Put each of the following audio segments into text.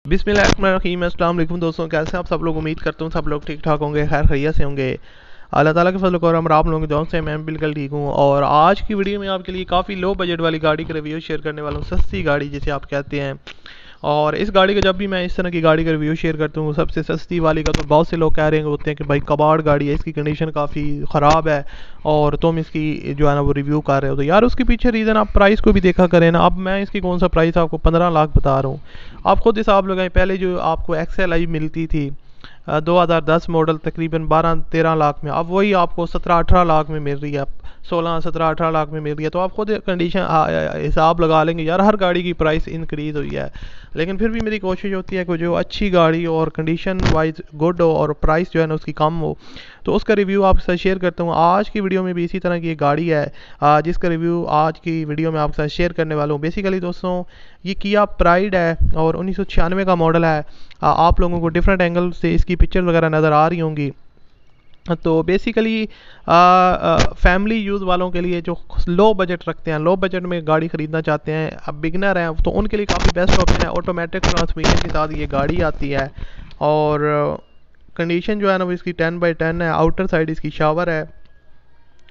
बिस्मिल्लाहिर्रहमानिर्रहीम। अस्सलाम वालेकुम दोस्तों, कैसे हैं आप सब लोग। उम्मीद करता हूँ सब लोग ठीक ठाक होंगे, खैर खैरियत से होंगे। अल्लाह ताला के फजल करम आप लोगों की दुआ से मैं बिल्कुल ठीक हूँ। और आज की वीडियो में आपके लिए काफ़ी लो बजट वाली गाड़ी का रिव्यू शेयर करने वाला हूँ, सस्ती गाड़ी जिसे आप कहते हैं। और इस गाड़ी का जब भी मैं इस तरह की गाड़ी का रिव्यू शेयर करता हूँ, सबसे सस्ती वाली का, तो बहुत से लोग कह रहे होते हैं कि भाई कबाड़ गाड़ी है, इसकी कंडीशन काफ़ी ख़राब है और तुम इसकी जो है ना वो रिव्यू कर रहे हो। तो यार उसके पीछे रीज़न आप प्राइस को भी देखा करें ना। अब मैं इसकी कौन सा प्राइस आपको 15 लाख बता रहा हूँ, आप खुद हिसाब लगाएं। पहले जो आपको XLI मिलती थी 2010 मॉडल तकरीबन 12-13 लाख में, अब वही आपको 17-18 लाख में मिल रही है, 16-17-18 लाख में मिल रही है। तो आप खुद कंडीशन हिसाब लगा लेंगे यार, हर गाड़ी की प्राइस इंक्रीज़ हुई है। लेकिन फिर भी मेरी कोशिश होती है कि जो अच्छी गाड़ी और कंडीशन वाइज गुड हो और प्राइस जो है ना उसकी कम हो, तो उसका रिव्यू आपके साथ शेयर करता हूँ। आज की वीडियो में भी इसी तरह की एक गाड़ी है जिसका रिव्यू आज की वीडियो में आपके साथ शेयर करने वाला हूँ। बेसिकली दोस्तों ये किया प्राइड है और 1996 का मॉडल है। आप लोगों को डिफरेंट एंगल से इसकी पिक्चर वगैरह नज़र आ रही होंगी। तो बेसिकली फैमिली यूज़ वालों के लिए जो लो बजट रखते हैं, लो बजट में गाड़ी ख़रीदना चाहते हैं, अब बिगनर हैं, तो उनके लिए काफ़ी बेस्ट ऑप्शन है। ऑटोमेटिक ट्रांसमिशन के साथ ये गाड़ी आती है और कंडीशन जो है ना वो इसकी 10/10 है। आउटर साइड इसकी शावर है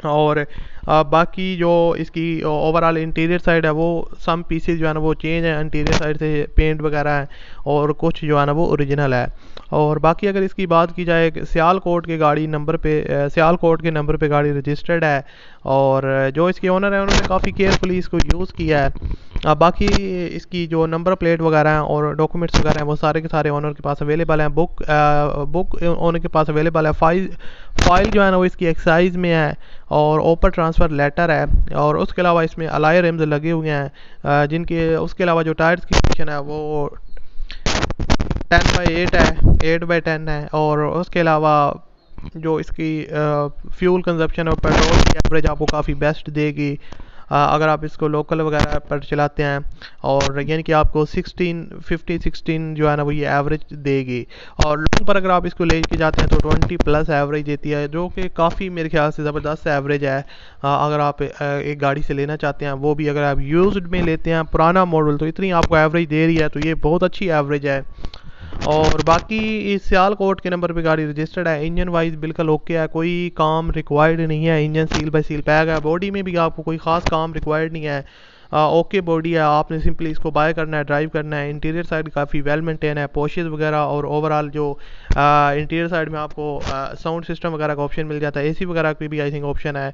और बाकी जो इसकी ओवरऑल इंटीरियर साइड है वो सम पीसेस जो है ना वो चेंज है, इंटीरियर साइड से पेंट वगैरह है और कुछ जो है ना वो ओरिजिनल है। और बाकी अगर इसकी बात की जाए, सियालकोट के गाड़ी नंबर पे सियालकोट के नंबर पे गाड़ी रजिस्टर्ड है और जो इसके ओनर है उन्होंने काफ़ी केयरफुली इसको यूज़ किया है। बाकी इसकी जो नंबर प्लेट वगैरह हैं और डॉक्यूमेंट्स वगैरह हैं वो सारे के सारे ओनर के पास अवेलेबल हैं। बुक ओनर के पास अवेलेबल है। फाइल जो है ना वो इसकी एक्साइज में है और ओपर ट्रांसफ़र लेटर है। और उसके अलावा इसमें अलाय रिम्स लगे हुए हैं जिनके, उसके अलावा जो टायर्स की कंडीशन है वो 10/8 है, 8/10 है। और उसके अलावा जो इसकी फ्यूल कंजप्शन और पेट्रोल की एवरेज आपको काफ़ी बेस्ट देगी अगर आप इसको लोकल वगैरह पर चलाते हैं। और यानी कि आपको 16 जो है ना वो ये एवरेज देगी। और लॉन्ग पर अगर आप इसको ले के जाते हैं तो 20+ एवरेज देती है, जो कि काफ़ी मेरे ख्याल से ज़बरदस्त एवरेज है। अगर आप एक गाड़ी से लेना चाहते हैं, वो भी अगर आप यूज्ड में लेते हैं पुराना मॉडल, तो इतनी आपको एवरेज दे रही है, तो ये बहुत अच्छी एवरेज है। और बाकी इस सियालकोट के नंबर पे गाड़ी रजिस्टर्ड है। इंजन वाइज बिल्कुल ओके है, कोई काम रिक्वायर्ड नहीं है। Engine seal by seal pack है। बॉडी में भी आपको कोई ख़ास काम रिक्वायर्ड नहीं है, ओके बॉडी है। आपने सिंपली इसको बाय करना है, ड्राइव करना है। इंटीरियर साइड काफ़ी वेल मेंटेन है, पोशेस वगैरह और ओवरऑल जो इंटीरियर साइड में आपको साउंड सिस्टम वगैरह का ऑप्शन मिल जाता है, AC वगैरह की भी आई थिंक ऑप्शन है।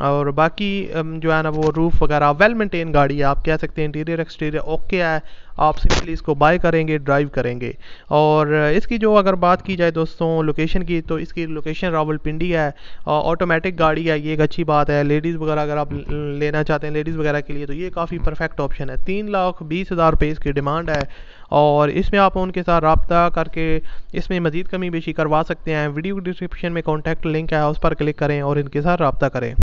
और बाकी जो है ना वो रूफ़ वगैरह वेल मेंटेन गाड़ी है, आप कह सकते हैं। इंटीरियर एक्सटीरियर ओके है, आप सिंपली इसको बाय करेंगे, ड्राइव करेंगे। और इसकी जो अगर बात की जाए दोस्तों लोकेशन की, तो इसकी लोकेशन रावलपिंडी है। ऑटोमेटिक गाड़ी है, ये एक अच्छी बात है। लेडीज़ वगैरह अगर आप लेना चाहते हैं लेडीज़ वगैरह के लिए, तो ये काफ़ी परफेक्ट ऑप्शन है। 3,20,000 रुपये इसकी डिमांड है और इसमें आप उनके साथ रब्ता करके इसमें मज़ीद कमी बेशी करवा सकते हैं। वीडियो डिस्क्रिप्शन में कॉन्टैक्ट लिंक है, उस पर क्लिक करें और इनके साथ रब्ता करें।